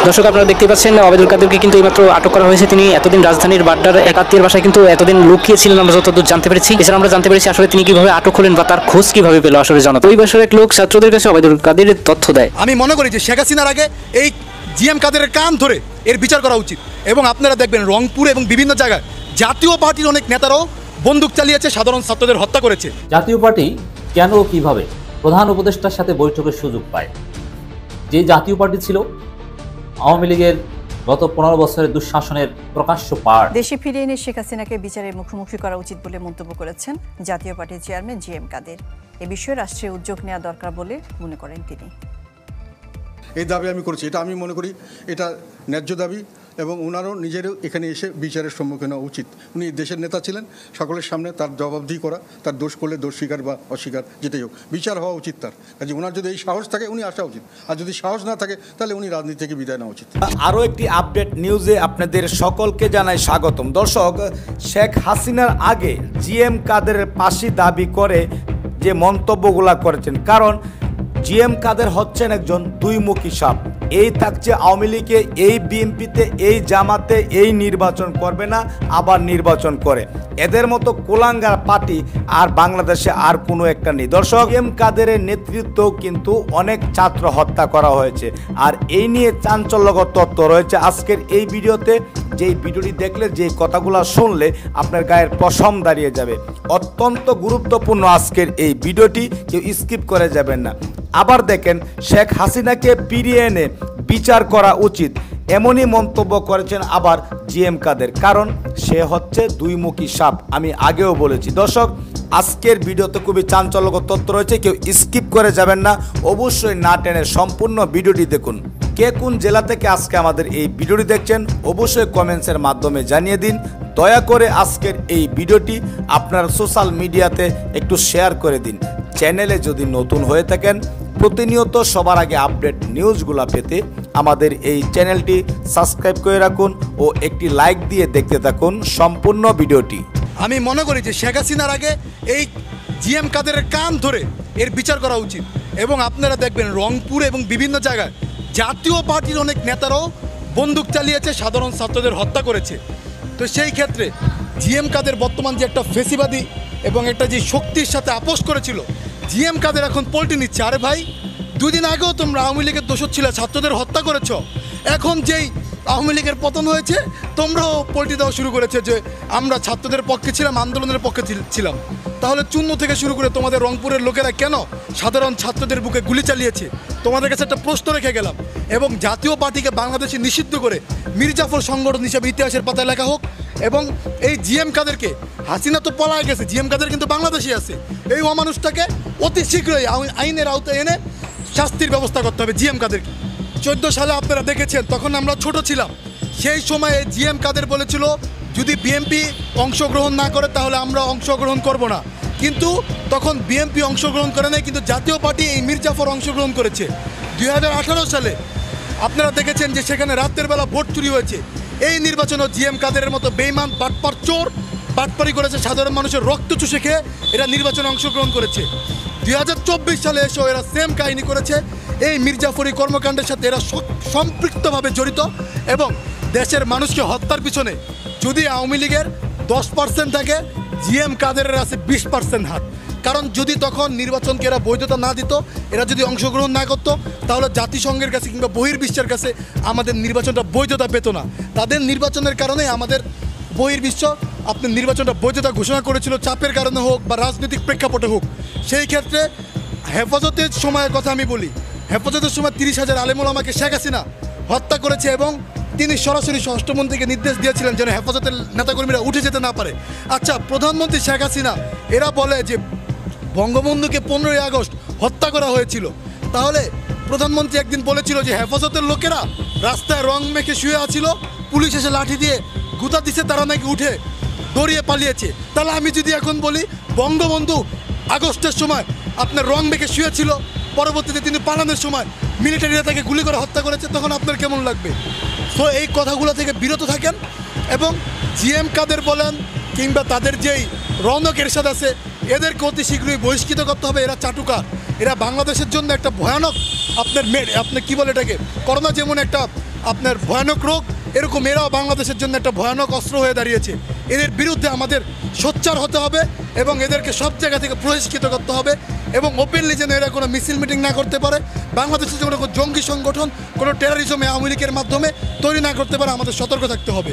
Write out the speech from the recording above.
দর্শক আপনারা দেখতে পাচ্ছেন ওবায়দুল কাদেরকে কিন্তু এইমাত্র আটক করা হয়েছে। তিনি এতদিন রাজধানীর বাড্ডার এক আত্মীয়ের বাসায় কিন্তু এতদিন লুকিয়েছিলেন, আমরা যতদূর জানতে পেরেছি। এছাড়া আমরা জানতে পেরেছি আসলে তিনি কিভাবে আটক হলেন বা তার খোঁজ কিভাবে পেল আসলে জনতা। ওই বাসার এক লোক ছাত্রদের কাছে ওবায়দুল কাদেরের তথ্য দেয়। আমি মনে করি যে শেখ হাসিনার আগে এই জিএম কাদেরের কান ধরে এর বিচার করা উচিত। এবং আপনারা দেখবেন রংপুর এবং বিভিন্ন জায়গায় জাতীয় পার্টির অনেক নেতারাও বন্দুক চালিয়েছে, সাধারণ ছাত্রদের হত্যা করেছে। জাতীয় পার্টি কেন ও কিভাবে প্রধান উপদেষ্টার সাথে বৈঠকের সুযোগ পায়? যে জাতীয় পার্টি ছিল আওয়ামী লীগের গত 15 বছরের দুঃশাসনের প্রকাশ্য পার। দেশে ফিরে এনে শেখ হাসিনাকে বিচারের মুখোমুখি করা উচিত বলে মন্তব্য করেছেন জাতীয় পার্টির চেয়ারম্যান জিএম কাদের। এ বিষয়ে রাষ্ট্রীয় উদ্যোগ নেওয়া দরকার বলে মনে করেন তিনি। এই দাবি আমি করেছি, এটা আমি মনে করি এটা ন্যায্য দাবি এবং ওনারও নিজেরও এখানে এসে বিচারের সম্মুখীন হওয়া উচিত। উনি দেশের নেতা ছিলেন, সকলের সামনে তার জবাবদিহি করা, তার দোষ করলে দোষ স্বীকার বা অস্বীকার যেটাই হোক, বিচার হওয়া উচিত তার কাজে। ওনার যদি এই সাহস থাকে উনি আসা উচিত, আর যদি সাহস না থাকে তাহলে উনি রাজনীতি থেকে বিদায় নেওয়া উচিত। আরও একটি আপডেট নিউজে আপনাদের সকলকে জানাই স্বাগতম। দর্শক, শেখ হাসিনার আগে জিএম কাদেরের ফাঁসি দাবি করে যে মন্তব্যগুলা করেছেন, কারণ জিএম কাদের হচ্ছেন একজন দুইমুখী সাপ। এই থাকছে আওয়ামী লীগে, এই বিএনপিতে, এই জামাতে, এই নির্বাচন করবে না আবার নির্বাচন করে। এদের মতো কুলাঙ্গার পার্টি আর বাংলাদেশে আর কোনো একটা নেই। দর্শক, জিএম কাদেরের নেতৃত্ব কিন্তু অনেক ছাত্র হত্যা করা হয়েছে, আর এই নিয়ে চাঞ্চল্যকর তথ্য রয়েছে আজকের এই ভিডিওতে। যেই ভিডিওটি দেখলে, যে কথাগুলো শুনলে আপনার গায়ের পশম দাঁড়িয়ে যাবে। অত্যন্ত গুরুত্বপূর্ণ আজকের এই ভিডিওটি, কেউ স্কিপ করে যাবেন না। আবার দেখেন, শেখ হাসিনাকে ফিরিয়ে এনে বিচার করা উচিত, এমনই মন্তব্য করেছেন আবার জিএম কাদের, কারণ সে হচ্ছে দুইমুখী সাপ। আমি আগেও বলেছি। দর্শক, আজকের ভিডিওতে খুবই চাঞ্চল্যকর তথ্য রয়েছে, কেউ স্কিপ করে যাবেন না, অবশ্যই না টেনে সম্পূর্ণ ভিডিওটি দেখুন। কে কোন জেলা থেকে আজকে আমাদের এই ভিডিওটি দেখছেন অবশ্যই কমেন্টসের মাধ্যমে জানিয়ে দিন। দয়া করে আজকের এই ভিডিওটি আপনার সোশ্যাল মিডিয়াতে একটু শেয়ার করে দিন। চ্যানেলে যদি নতুন হয়ে থাকেন, প্রতিনিয়ত সবার আগে আপডেট নিউজগুলো পেতে আমাদের এই চ্যানেলটি সাবস্ক্রাইব করে রাখুন ও একটি লাইক দিয়ে দেখতে থাকুন সম্পূর্ণ ভিডিওটি। আমি মনে করি যে শেখ হাসিনার আগে এই জিএম কাদেরের কান ধরে এর বিচার করা উচিত। এবং আপনারা দেখবেন রংপুর এবং বিভিন্ন জায়গায় জাতীয় পার্টির অনেক নেতারাও বন্দুক চালিয়েছে, সাধারণ ছাত্রদের হত্যা করেছে। তো সেই ক্ষেত্রে জিএম কাদের বর্তমান যে একটা ফেসিবাদী এবং একটা যে শক্তির সাথে আপোষ করেছিল, জিএম কাদের এখন পল্টি নিচ্ছে। আরে ভাই, 2 দিন আগেও তোমরা আওয়ামী লীগের দোষর ছিল, ছাত্রদের হত্যা করেছ। এখন যেই আওয়ামী লীগের পতন হয়েছে, তোমরাও পল্টি দেওয়া শুরু করেছে যে আমরা ছাত্রদের পক্ষে ছিলাম, আন্দোলনের পক্ষে ছিলাম। তাহলে চূন্য থেকে শুরু করে তোমাদের রংপুরের লোকেরা কেন সাধারণ ছাত্রদের বুকে গুলি চালিয়েছে? তোমাদের কাছে একটা প্রশ্ন রেখে গেলাম। এবং জাতীয় পার্টিকে বাংলাদেশে নিষিদ্ধ করে মির্জাফর সংগঠন হিসাবে ইতিহাসের পাতায় লেখা হোক। এবং এই জিএম কাদেরকে, হাসিনা তো পলায় গেছে, জিএম কাদের কিন্তু বাংলাদেশে আছে, এই অমানুষটাকে অতি শীঘ্রই আইনের আওতায় এনে শাস্তির ব্যবস্থা করতে হবে জিএম কাদেরকে। 14 সালে আপনারা দেখেছেন, তখন আমরা ছোট ছিলাম। সেই সময়ে জিএম কাদের বলেছিল যদি বিএনপি অংশগ্রহণ না করে তাহলে আমরা অংশগ্রহণ করব না। কিন্তু তখন বিএনপি অংশগ্রহণ করে নাই, কিন্তু জাতীয় পার্টি এই মির্জাফর অংশগ্রহণ করেছে। 2018 সালে আপনারা দেখেছেন যে সেখানে রাতের বেলা ভোট চুরি হয়েছে। এই নির্বাচনে জিএম কাদেরের মতো বেইমান বাটপার চোর বাটপারি করেছে, সাধারণ মানুষের রক্ত চুষে খেয়ে এরা নির্বাচনে অংশগ্রহণ করেছে। 2024 সালে এসেও এরা সেম কাহিনী করেছে। এই মির্জাফরি কর্মকাণ্ডের সাথে এরা সম্পৃক্তভাবে জড়িত। এবং দেশের মানুষকে হত্যার পিছনে যদি আওয়ামী লীগের 10% থাকে, জিএম কাদেরের আছে 20% হাত। কারণ যদি তখন নির্বাচনকে এরা বৈধতা না দিত, এরা যদি অংশগ্রহণ না করতো, তাহলে জাতিসংঘের কাছে কিংবা বহির্বিশ্বের কাছে আমাদের নির্বাচনটা বৈধতা পেত না। তাদের নির্বাচনের কারণে আমাদের বহির্বিশ্ব আপনার নির্বাচনটা বৈধতা ঘোষণা করেছিল, চাপের কারণে হোক বা রাজনৈতিক প্রেক্ষাপটে হোক। সেই ক্ষেত্রে হেফাজতের সময়ের কথা আমি বলি, হেফাজতের সময় 30,000 আলেম ওলামাকে শেখ হাসিনা হত্যা করেছে এবং তিনি সরাসরি স্বরাষ্ট্রমন্ত্রীকে নির্দেশ দিয়েছিলেন যেন হেফাজতের নেতাকর্মীরা উঠে যেতে না পারে। আচ্ছা, প্রধানমন্ত্রী শেখ হাসিনা এরা বলে যে বঙ্গবন্ধুকে 15ই আগস্ট হত্যা করা হয়েছিল। তাহলে প্রধানমন্ত্রী একদিন বলেছিল যে হেফাজতের লোকেরা রাস্তায় রং মেখে শুয়ে আছিল, পুলিশ এসে লাঠি দিয়ে গুতা দিছে, তারা নাকি উঠে দৌড়িয়ে পালিয়েছে। তাহলে আমি যদি এখন বলি বঙ্গবন্ধু আগস্টের সময় আপনার রং মেখে শুয়েছিল, পরবর্তীতে তিনি পালানোর সময় মিলিটারিরা তাকে গুলি করে হত্যা করেছে, তখন আপনার কেমন লাগবে? সো এই কথাগুলো থেকে বিরত থাকেন। এবং জিএম কাদের বলেন কিংবা তাদের যেই রৌনক এরশাদ আছে, এদেরকে অতি শীঘ্রই বহিষ্কৃত করতে হবে। এরা চাটুকার, এরা বাংলাদেশের জন্য একটা ভয়ানক আপনার কি বলে এটাকে, করোনা যেমন একটা আপনার ভয়ানক রোগ, এরকম এরাও বাংলাদেশের জন্য একটা ভয়ানক অস্ত্র হয়ে দাঁড়িয়েছে। এদের বিরুদ্ধে আমাদের সোচ্চার হতে হবে এবং এদেরকে সব জায়গা থেকে প্রতিষ্ঠিত করতে হবে এবং ওপেনলি যেন এরা কোনো মিছিল মিটিং না করতে পারে, বাংলাদেশের কোনো জঙ্গি সংগঠন, কোনো টেরোরিজমে আওয়ামী লীগের মাধ্যমে তৈরি না করতে পারে। আমাদের সতর্ক থাকতে হবে।